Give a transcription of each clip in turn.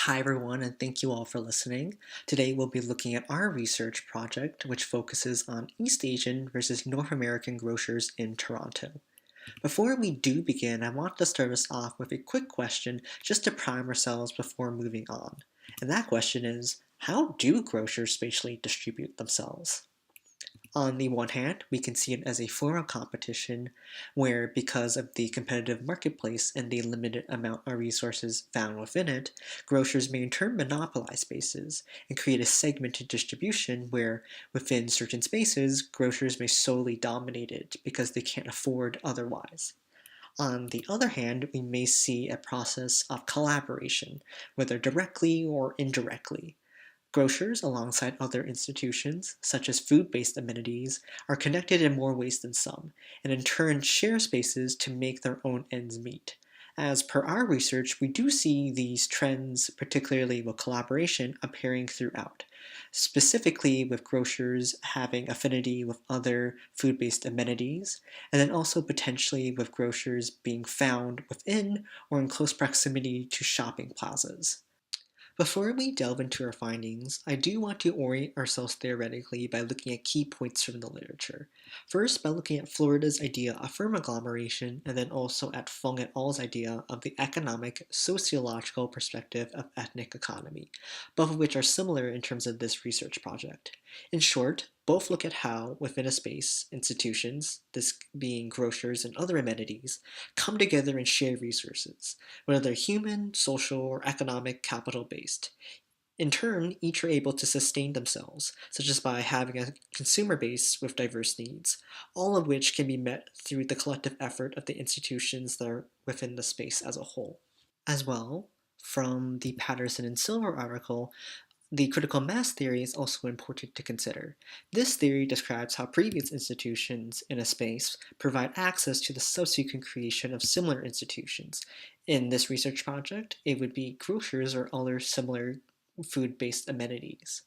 Hi, everyone, and thank you all for listening. Today, we'll be looking at our research project, which focuses on East Asian versus North American grocers in Toronto. Before we do begin, I want to start us off with a quick question just to prime ourselves before moving on. And that question is, how do grocers spatially distribute themselves? On the one hand, we can see it as a floral competition where, because of the competitive marketplace and the limited amount of resources found within it, grocers may in turn monopolize spaces and create a segmented distribution where, within certain spaces, grocers may solely dominate it because they can't afford otherwise. On the other hand, we may see a process of collaboration, whether directly or indirectly. Grocers, alongside other institutions, such as food-based amenities, are connected in more ways than some, and in turn share spaces to make their own ends meet. As per our research, we do see these trends, particularly with collaboration, appearing throughout, specifically with grocers having affinity with other food-based amenities, and then also potentially with grocers being found within or in close proximity to shopping plazas. Before we delve into our findings, I do want to orient ourselves theoretically by looking at key points from the literature. First, by looking at Florida's idea of firm agglomeration, and then also at Fung et al.'s idea of the economic, sociological perspective of ethnic economy, both of which are similar in terms of this research project. In short, both look at how, within a space, institutions, this being grocers and other amenities, come together and share resources, whether they're human, social, or economic capital based. In turn, each are able to sustain themselves, such as by having a consumer base with diverse needs, all of which can be met through the collective effort of the institutions that are within the space as a whole. As well, from the Patterson and Silver article, the critical mass theory is also important to consider. This theory describes how previous institutions in a space provide access to the subsequent creation of similar institutions. In this research project, it would be grocers or other similar food-based amenities.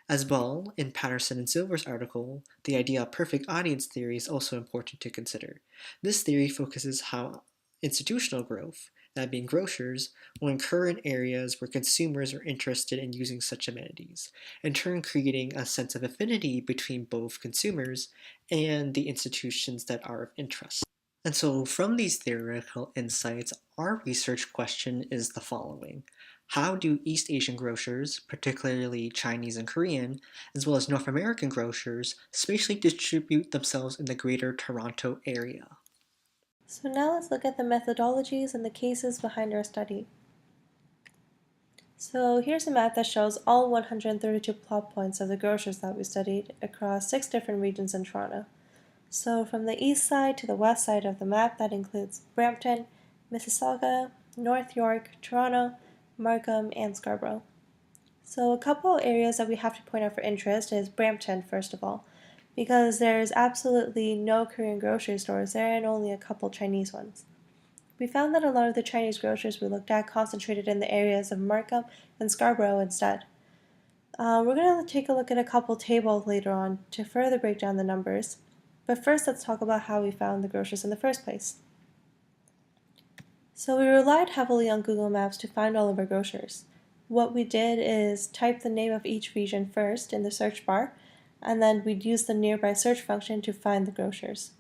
As well, in Patterson and Silver's article, the idea of perfect audience theory is also important to consider. This theory focuses how institutional growth, that being grocers, will occur in areas where consumers are interested in using such amenities, in turn creating a sense of affinity between both consumers and the institutions that are of interest. And so from these theoretical insights, our research question is the following. How do East Asian grocers, particularly Chinese and Korean, as well as North American grocers, spatially distribute themselves in the Greater Toronto Area? So now let's look at the methodologies and the cases behind our study. So here's a map that shows all 132 plot points of the grocers that we studied across 6 different regions in Toronto. So from the east side to the west side of the map, that includes Brampton, Mississauga, North York, Toronto, Markham, and Scarborough. So a couple areas that we have to point out for interest is Brampton, first of all, because there's absolutely no Korean grocery stores there and only a couple Chinese ones. We found that a lot of the Chinese grocers we looked at concentrated in the areas of Markham and Scarborough instead. We're going to take a look at a couple tables later on to further break down the numbers, but first let's talk about how we found the grocers in the first place. So we relied heavily on Google Maps to find all of our grocers. What we did is type the name of each region first in the search bar, and then we'd use the nearby search function to find the grocers.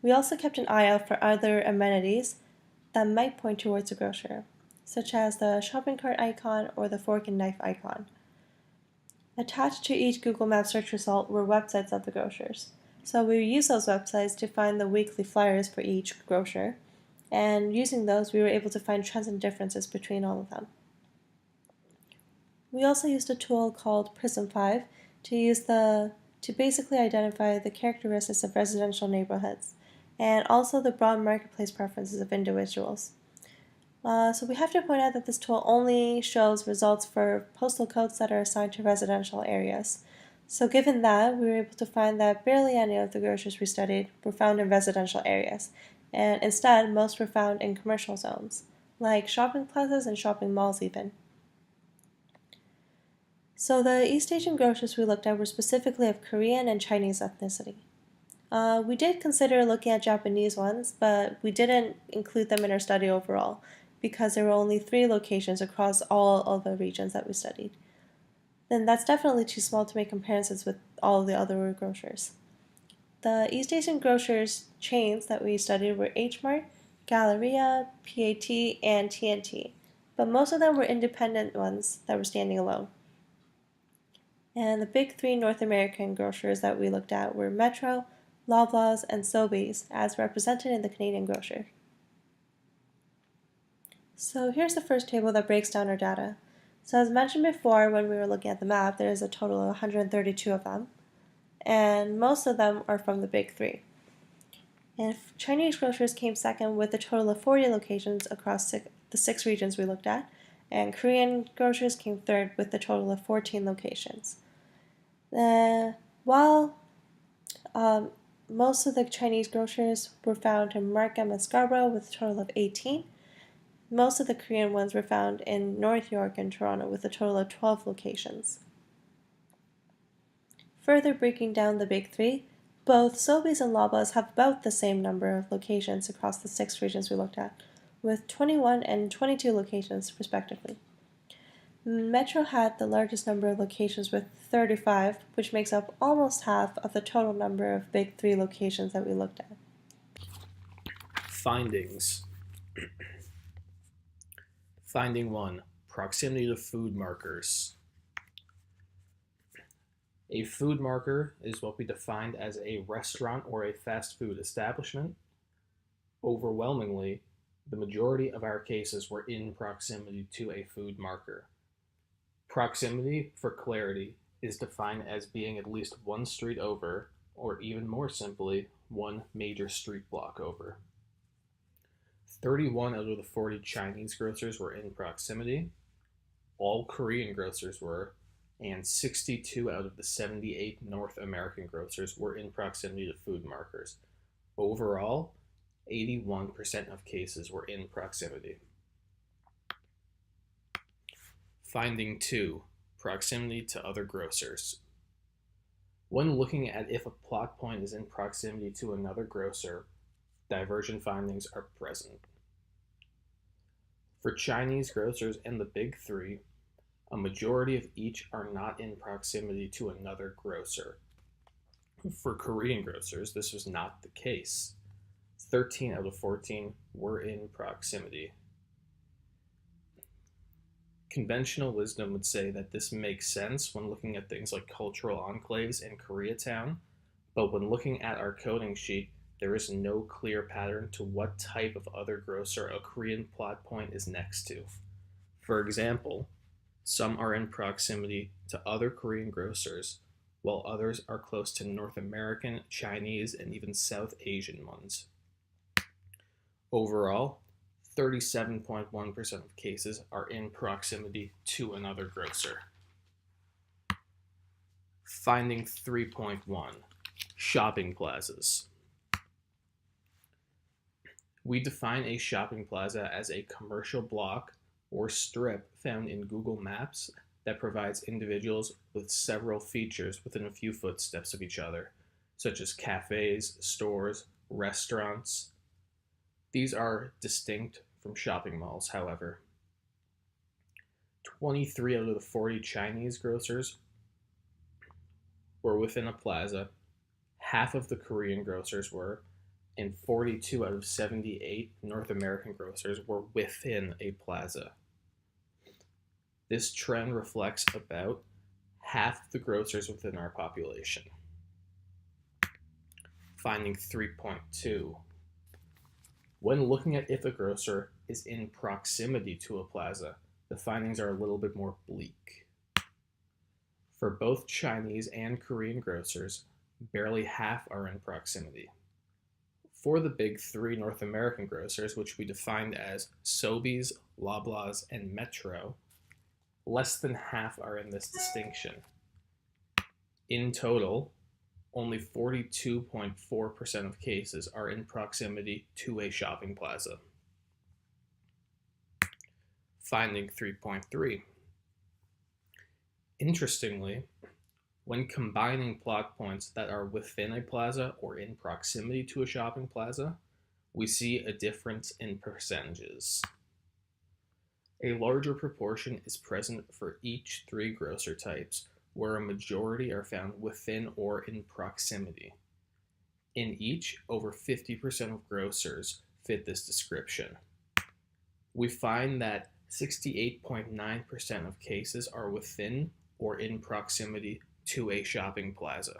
We also kept an eye out for other amenities that might point towards a grocer, such as the shopping cart icon or the fork and knife icon. Attached to each Google Maps search result were websites of the grocers. So we used those websites to find the weekly flyers for each grocer, and using those we were able to find trends and differences between all of them. We also used a tool called Prism 5 to basically identify the characteristics of residential neighborhoods and also the broad marketplace preferences of individuals. So we have to point out that this tool only shows results for postal codes that are assigned to residential areas. So given that, we were able to find that barely any of the grocers we studied were found in residential areas, and instead most were found in commercial zones, like shopping plazas and shopping malls even. So the East Asian grocers we looked at were specifically of Korean and Chinese ethnicity. We did consider looking at Japanese ones, but we didn't include them in our study overall because there were only 3 locations across all of the regions that we studied. Then that's definitely too small to make comparisons with all of the other grocers. The East Asian grocers chains that we studied were H Mart, Galleria, PAT, and TNT, but most of them were independent ones that were standing alone. And the big 3 North American grocers that we looked at were Metro, Loblaws, and Sobeys, as represented in the Canadian grocer. So here's the first table that breaks down our data. So as mentioned before when we were looking at the map, there is a total of 132 of them, and most of them are from the big 3. And Chinese grocers came second with a total of 40 locations across the 6 regions we looked at, and Korean grocers came third with a total of 14 locations. While most of the Chinese grocers were found in Markham and Scarborough with a total of 18, most of the Korean ones were found in North York and Toronto with a total of 12 locations. Further breaking down the big 3, both Sobeys and Loblaws have about the same number of locations across the 6 regions we looked at, with 21 and 22 locations respectively. Metro had the largest number of locations with 35, which makes up almost half of the total number of big 3 locations that we looked at. Findings. Finding 1. Proximity to food markers. A food marker is what we defined as a restaurant or a fast food establishment. Overwhelmingly, the majority of our cases were in proximity to a food marker. Proximity, for clarity, is defined as being at least one street over, or even more simply, one major street block over. 31 out of the 40 Chinese grocers were in proximity. All Korean grocers were, and 62 out of the 78 North American grocers were in proximity to food markers. Overall, 81% of cases were in proximity. Finding 2. Proximity to other grocers. When looking at if a plot point is in proximity to another grocer, divergent findings are present. For Chinese grocers and the big 3, a majority of each are not in proximity to another grocer. For Korean grocers, this was not the case. 13 out of 14 were in proximity. Conventional wisdom would say that this makes sense when looking at things like cultural enclaves in Koreatown, but when looking at our coding sheet, there is no clear pattern to what type of other grocer a Korean plot point is next to. For example, some are in proximity to other Korean grocers, while others are close to North American, Chinese, and even South Asian ones. Overall, 37.1% of cases are in proximity to another grocer. Finding 3.1. Shopping plazas. We define a shopping plaza as a commercial block or strip found in Google Maps that provides individuals with several features within a few footsteps of each other, such as cafes, stores, restaurants. These are distinct from shopping malls, however. 23 out of the 40 Chinese grocers were within a plaza, half of the Korean grocers were, and 42 out of 78 North American grocers were within a plaza. This trend reflects about half the grocers within our population. Finding 3.2. When looking at if a grocer is in proximity to a plaza, the findings are a little bit more bleak. For both Chinese and Korean grocers, barely half are in proximity. For the big 3 North American grocers, which we defined as Sobeys, Loblaws, and Metro, less than half are in this distinction. In total, only 42.4% of cases are in proximity to a shopping plaza. Finding 3.3. Interestingly, when combining plot points that are within a plaza or in proximity to a shopping plaza, we see a difference in percentages. A larger proportion is present for each three grocer types, where a majority are found within or in proximity. In each, over 50% of grocers fit this description. We find that 68.9% of cases are within or in proximity to a shopping plaza.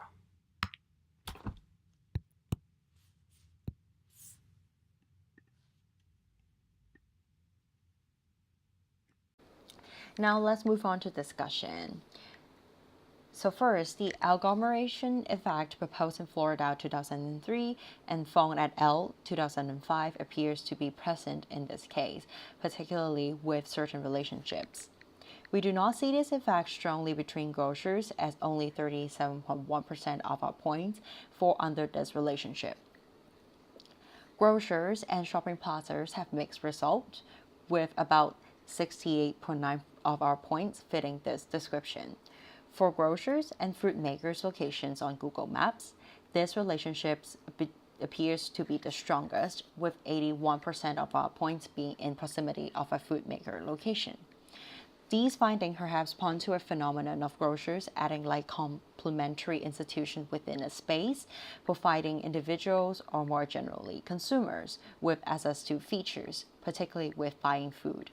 Now let's move on to discussion. So first, the agglomeration effect proposed in Florida 2003 and Fong et al. 2005 appears to be present in this case, particularly with certain relationships. We do not see this effect strongly between grocers, as only 37.1% of our points fall under this relationship. Grocers and shopping plazas have mixed results, with about 68.9 of our points fitting this description. For grocers and fruit makers locations on Google Maps, this relationship appears to be the strongest, with 81% of our points being in proximity of a fruit maker location. These findings perhaps point to a phenomenon of grocers adding like complementary institutions within a space, providing individuals or more generally consumers with access to features, particularly with buying food.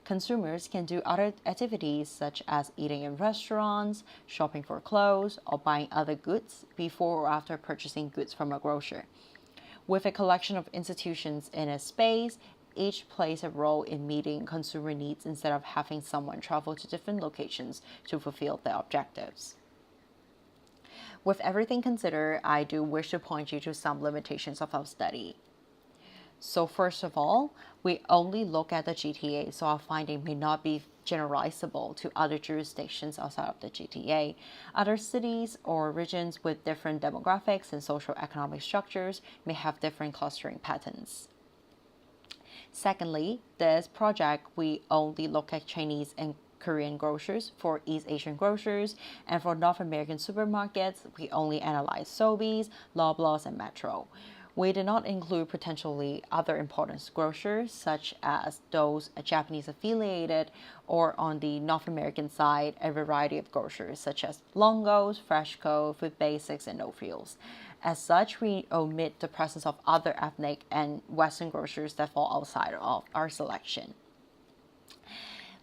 Consumers can do other activities such as eating in restaurants, shopping for clothes, or buying other goods before or after purchasing goods from a grocer. With a collection of institutions in a space, each plays a role in meeting consumer needs instead of having someone travel to different locations to fulfill their objectives. With everything considered, I do wish to point you to some limitations of our study. So first of all, we only look at the GTA, so our finding may not be generalizable to other jurisdictions outside of the GTA. Other cities or regions with different demographics and social economic structures may have different clustering patterns. Secondly, this project, we only look at Chinese and Korean grocers for East Asian grocers, and for North American supermarkets, we only analyze Sobeys, Loblaws, and Metro. We did not include potentially other important grocers, such as those Japanese affiliated, or on the North American side, a variety of grocers, such as Longo's, Freshco, Food Basics, and No Frills. As such, we omit the presence of other ethnic and Western grocers that fall outside of our selection.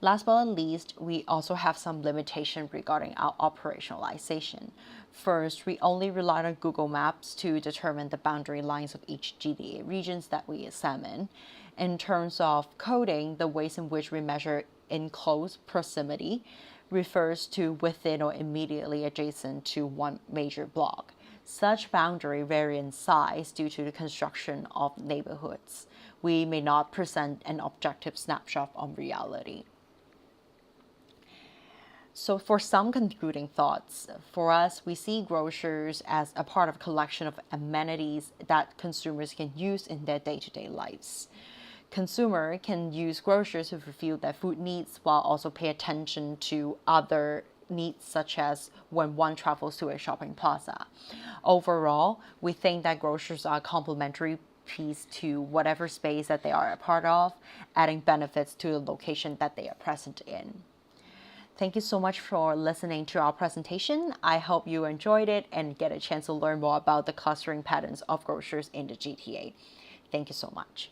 Last but not least, we also have some limitation regarding our operationalization. First, we only relied on Google Maps to determine the boundary lines of each GTA regions that we examine. In terms of coding, the ways in which we measure in close proximity refers to within or immediately adjacent to one major block. Such boundary vary in size due to the construction of neighborhoods. We may not present an objective snapshot of reality. So for some concluding thoughts, for us, we see grocers as a part of a collection of amenities that consumers can use in their day-to-day lives. Consumer can use grocers to fulfill their food needs while also pay attention to other needs, such as when one travels to a shopping plaza. Overall, we think that grocers are a complementary piece to whatever space that they are a part of, adding benefits to the location that they are present in. Thank you so much for listening to our presentation. I hope you enjoyed it and get a chance to learn more about the clustering patterns of grocers in the GTA. Thank you so much.